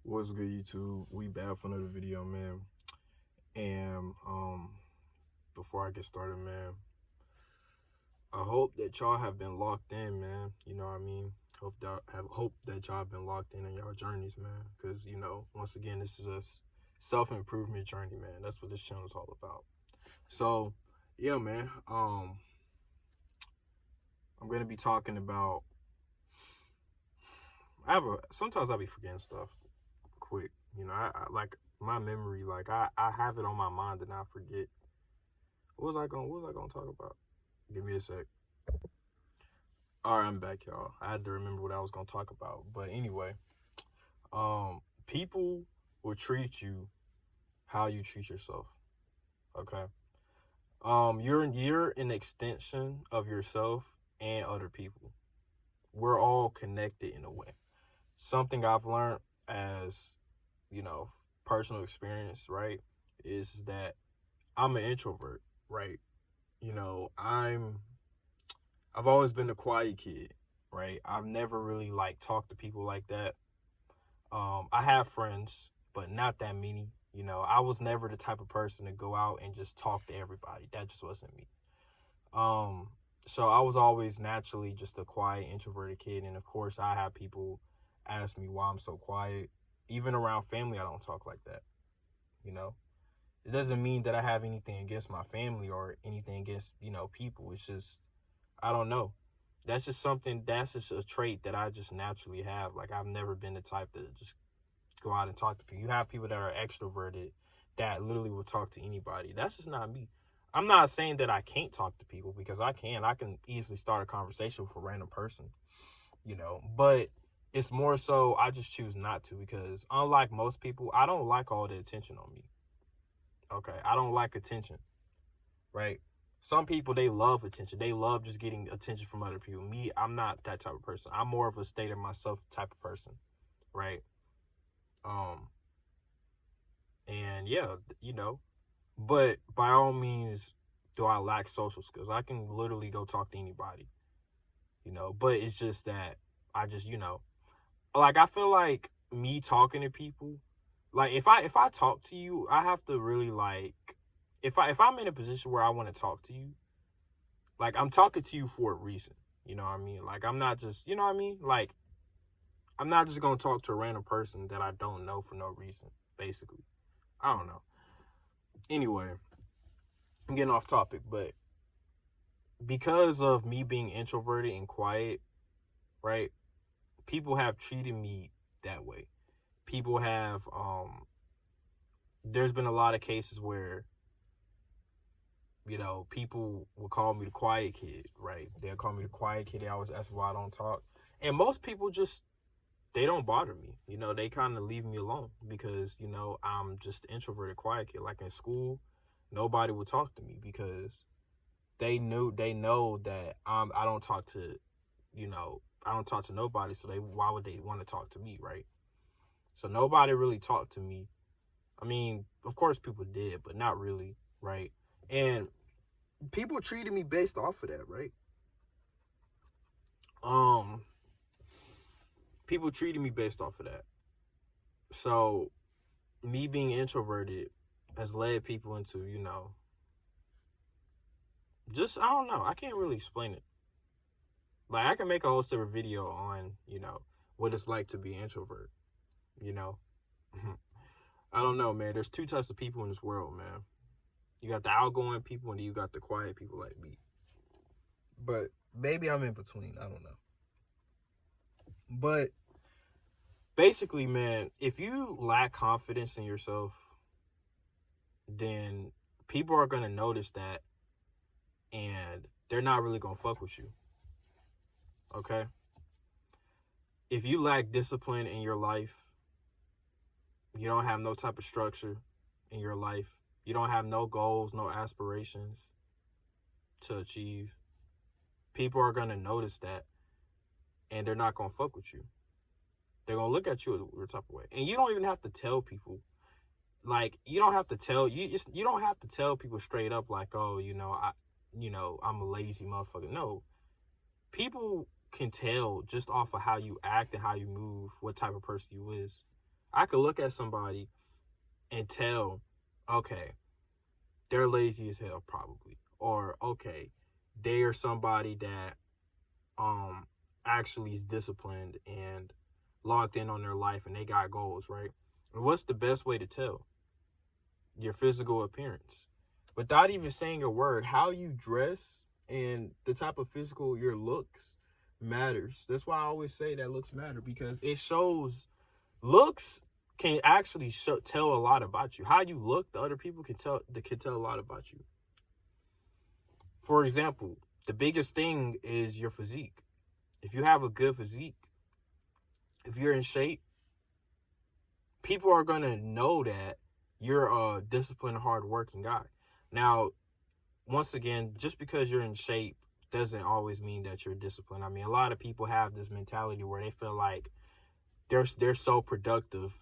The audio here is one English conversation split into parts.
What's good, YouTube? We back for another video, man. And before I get started, man, I hope that y'all have been locked in, man. You know what I mean? Hope that y'all have been locked in y'all journeys, man. Because once again, this is a self-improvement journey, man. That's what this channel is all about. So, yeah, man. I'm gonna be talking about. Sometimes I'll be forgetting stuff quick. I like my memory, like I have it on my mind and I forget. What was I gonna talk about? Give me a sec. All right, I'm back, y'all. I had to remember what I was gonna talk about. But anyway, people will treat you how you treat yourself. Okay. You're an extension of yourself and other people. We're all connected in a way. Something I've learned as, you know, personal experience, right, is that I'm an introvert, right? You know, I've always been a quiet kid, right? I've never really like talked to people like that. I have friends, but not that many. I was never the type of person to go out and just talk to everybody. That just wasn't me. Um, so I was always naturally just a quiet, introverted kid, and of course, I have people ask me why I'm so quiet. Even around family, I don't talk like that. You know, it doesn't mean that I have anything against my family or anything against people. It's just I don't know. That's just a trait that I just naturally have. Like, I've never been the type to just go out and talk to people. You have people that are extroverted that literally will talk to anybody. That's just not me. I'm not saying that I can't talk to people, because I can. I can easily start a conversation with a random person, but it's more so I just choose not to, because unlike most people, I don't like all the attention on me. Okay. I don't like attention, right? Some people, they love attention. They love just getting attention from other people. Me, I'm not that type of person. I'm more of a state of myself type of person, right? Um, and yeah, but by all means, do I lack social skills? I can literally go talk to anybody, but it's just that I just, like, I feel like me talking to people, like, if I talk to you, I have to really, like, if I'm in a position where I want to talk to you, like, I'm talking to you for a reason. You know what I mean? Like, I'm not just, you know what I mean? Like, I'm not just going to talk to a random person that I don't know for no reason, basically. I don't know. Anyway, I'm getting off topic, but because of me being introverted and quiet, right? People have treated me that way. People have, there's been a lot of cases where, people will call me the quiet kid, right? They'll call me the quiet kid. They always ask why I don't talk. And most people just, they don't bother me. They kind of leave me alone because, I'm just introverted, quiet kid. Like, in school, nobody would talk to me because they know that I don't talk to, I don't talk to nobody. So why would they want to talk to me, right? So nobody really talked to me. I mean, of course people did, but not really, right? And people treated me based off of that, right? Um, People treated me based off of that. So me being introverted has led people into, just, I don't know. I can't really explain it. Like, I can make a whole separate video on, what it's like to be an introvert, you know? I don't know, man. There's two types of people in this world, man. You got the outgoing people and then you got the quiet people like me. But maybe I'm in between. I don't know. But basically, man, if you lack confidence in yourself, then people are going to notice that and they're not really going to fuck with you. Okay? If you lack discipline in your life, you don't have no type of structure in your life, you don't have no goals, no aspirations to achieve, people are going to notice that and they're not going to fuck with you. They're going to look at you a type of way. And you don't even have to tell people. Like, you don't have to tell you don't have to tell people straight up, like, oh, I'm a lazy motherfucker. No. People can tell just off of how you act and how you move what type of person you is. I could look at somebody and tell, okay, they're lazy as hell probably, or okay, they are somebody that actually is disciplined and locked in on their life and they got goals, right? And what's the best way to tell? Your physical appearance. Without even saying a word, how you dress and the type of physical your looks matters. That's why I always say that looks matter, because it shows. Looks can actually tell a lot about you. How you look, the other people can tell a lot about you. For example, the biggest thing is your physique. If you have a good physique, if you're in shape, people are gonna know that you're a disciplined, hardworking guy. Now, once again, just because you're in shape doesn't always mean that you're disciplined. I mean, a lot of people have this mentality where they feel like they're so productive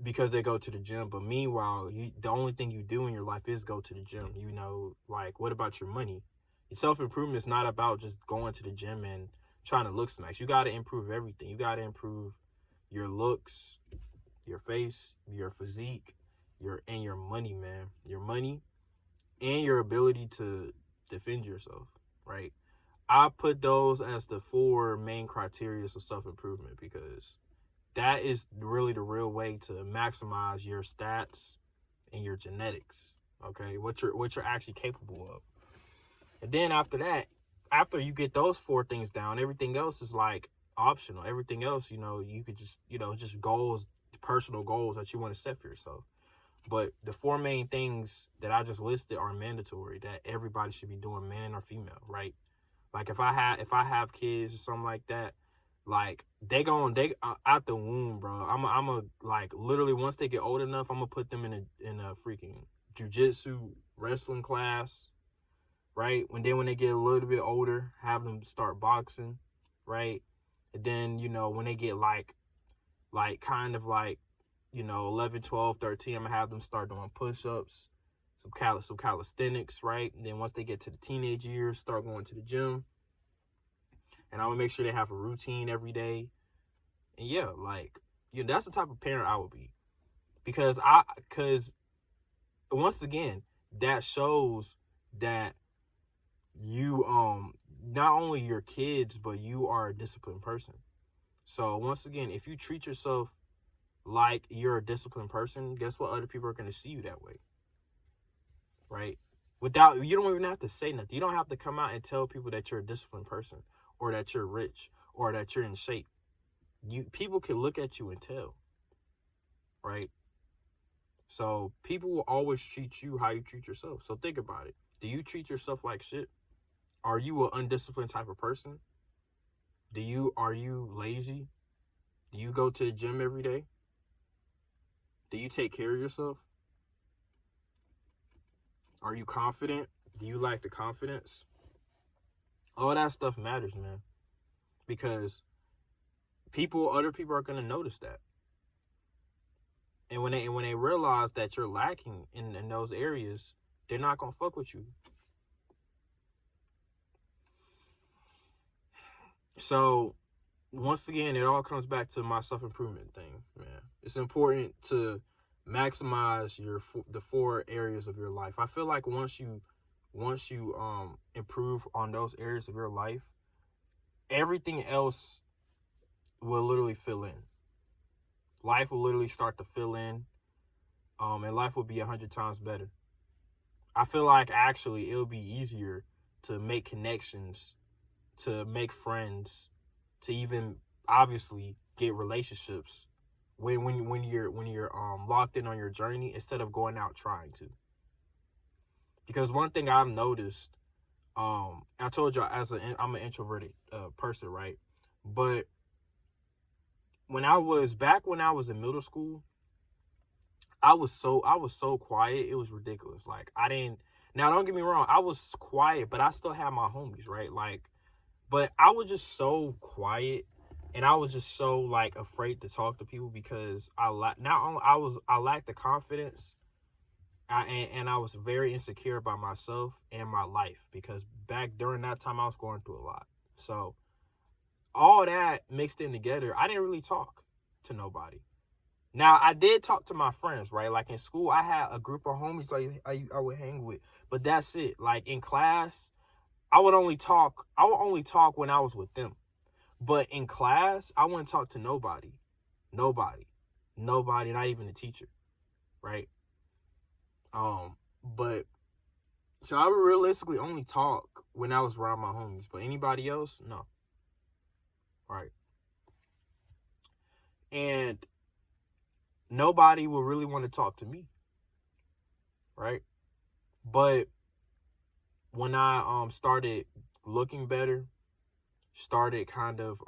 because they go to the gym. But meanwhile, the only thing you do in your life is go to the gym. You know, like, what about your money? Your self-improvement is not about just going to the gym and trying to look smash. You got to improve everything. You got to improve your looks, your face, your physique, and your money, man. Your money and your ability to defend yourself, right? I put those as the 4 main criteria of self-improvement, because that is really the real way to maximize your stats and your genetics. Okay, what you're actually capable of. And then after that, after you get those 4 things down, everything else is like optional. Everything else, you could just, just goals, personal goals that you want to set for yourself. But the 4 main things that I just listed are mandatory, that everybody should be doing, man or female, right? Like if I have kids or something like that, like they out the womb, bro. I'm a like literally once they get old enough, I'm gonna put them in a freaking jujitsu wrestling class, right? When they get a little bit older, have them start boxing, right? And then when they get like kind of like 11, 12, 13, I'm gonna have them start doing push-ups, some calisthenics, right? And then once they get to the teenage years, start going to the gym. And I'm gonna make sure they have a routine every day. And yeah, like, that's the type of parent I would be. Because once again, that shows that you not only your kids, but you are a disciplined person. So once again, if you treat yourself like you're a disciplined person, guess what? Other people are going to see you that way, right? You don't even have to say nothing. You don't have to come out and tell people that you're a disciplined person, or that you're rich, or that you're in shape. People can look at you and tell, right? So people will always treat you how you treat yourself. So think about it. Do you treat yourself like shit? Are you an undisciplined type of person? Are you lazy? Do you go to the gym every day? Do you take care of yourself? Are you confident? Do you lack the confidence? All that stuff matters, man. Because other people are going to notice that. And when they realize that you're lacking in those areas, they're not going to fuck with you. So once again, it all comes back to my self-improvement thing, man. It's important to maximize the 4 areas of your life. I feel like once you improve on those areas of your life, everything else will literally fill in. Life will literally start to fill in, and life will be 100 times better. I feel like actually it'll be easier to make connections, to make friends, to even obviously get relationships when you're locked in on your journey, instead of going out trying to. Because one thing I've noticed, I told you I'm an introverted person, right? But when I was in middle school, I was so quiet, it was ridiculous. Like now don't get me wrong, I was quiet, but I still had my homies, right? Like, but I was just so quiet, and I was just so like afraid to talk to people, because I lacked the confidence, and I was very insecure about myself and my life, because back during that time I was going through a lot. So all that mixed in together, I didn't really talk to nobody. Now, I did talk to my friends, right? Like in school, I had a group of homies like I would hang with, but that's it. Like in class, I would only talk when I was with them. But in class, I wouldn't talk to nobody. Nobody. Nobody, not even the teacher, right? But so I would realistically only talk when I was around my homies, but anybody else, no. Right. And nobody will really want to talk to me, right? But when I started looking better, started kind of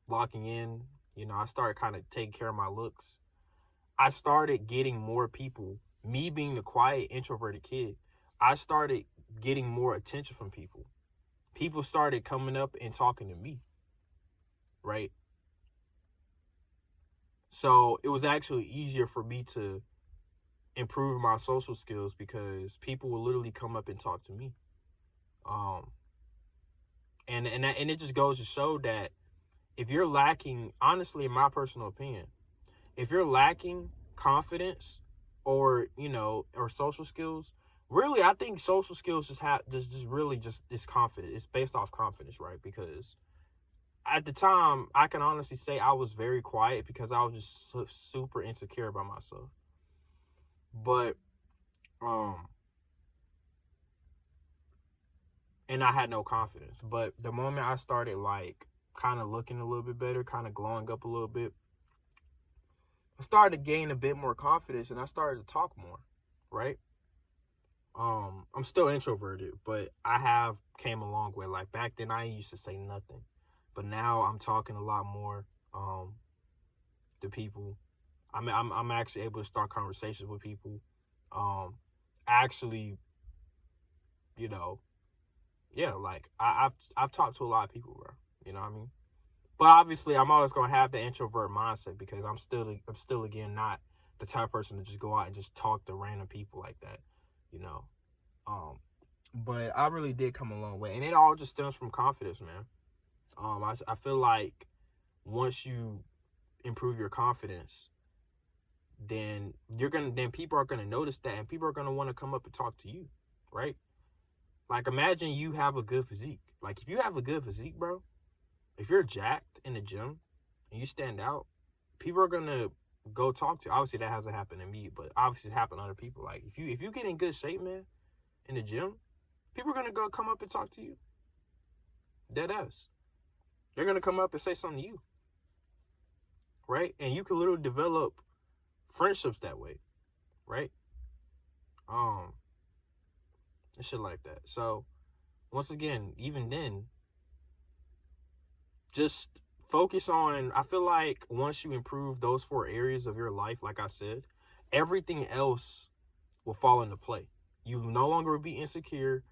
locking in, I started kind of taking care of my looks. I started getting more people. Me being the quiet, introverted kid, I started getting more attention from people. People started coming up and talking to me, right? So it was actually easier for me to improve my social skills because people will literally come up and talk to me. And it just goes to show that if you're lacking, honestly, in my personal opinion, if you're lacking confidence or or social skills, really, I think social skills just really just is confidence. It's based off confidence, right? Because at the time, I can honestly say I was very quiet because I was just super insecure about myself. But and I had no confidence. But the moment I started like kind of looking a little bit better, kind of glowing up a little bit, I started to gain a bit more confidence and I started to talk more, right? I'm still introverted, but I have came a long way. Like back then I used to say nothing. But now I'm talking a lot more to people. I'm actually able to start conversations with people. Actually, you know, yeah, like I've talked to a lot of people, bro. You know what I mean? But obviously, I'm always gonna have the introvert mindset because I'm still again not the type of person to just go out and just talk to random people like that, you know. But I really did come a long way, and it all just stems from confidence, man. I feel like once you improve your confidence, then people are gonna notice that, and people are gonna want to come up and talk to you, right? Like imagine you have a good physique. Like if you have a good physique, bro, if you're jacked in the gym and you stand out, people are gonna go talk to you. Obviously that hasn't happened to me, but obviously it's happened to other people. Like if you get in good shape, man, in the gym, people are gonna go come up and talk to you. Dead ass. They're gonna come up and say something to you. Right? And you can literally develop friendships that way. Right? And shit like that. So once again, even then, just focus on, I feel like once you improve those 4 areas of your life, like I said, everything else will fall into play. You no longer will be insecure.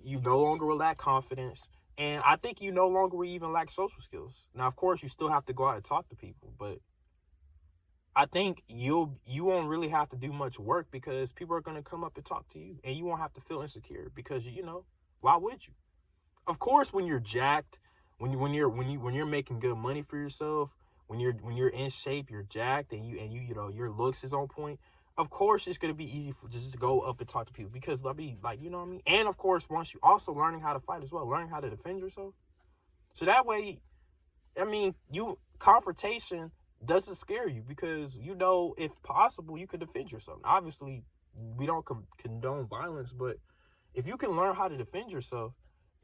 You no longer will lack confidence. And I think you no longer will even lack social skills. Now, of course, you still have to go out and talk to people, but I think you won't really have to do much work because people are going to come up and talk to you, and you won't have to feel insecure because why would you? Of course, when you're jacked, when you're making good money for yourself, when you're in shape, you're jacked, and your looks is on point. Of course, it's gonna be easy for just to go up and talk to people because they'll be like, you know what I mean. And of course, once you also learning how to fight as well, learning how to defend yourself. So that way, I mean, confrontation doesn't scare you because if possible, you could defend yourself. Obviously, we don't condone violence, but if you can learn how to defend yourself,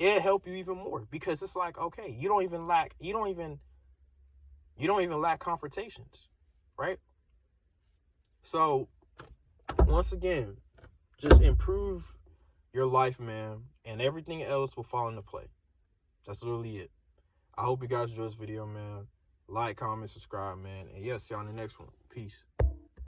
it'll help you even more because it's like, okay, you don't even lack confrontations, right? So once again, just improve your life, man, and everything else will fall into play. That's literally it. I hope you guys enjoyed this video, man. Like, comment, subscribe, man, and yeah, see you on the next one. Peace.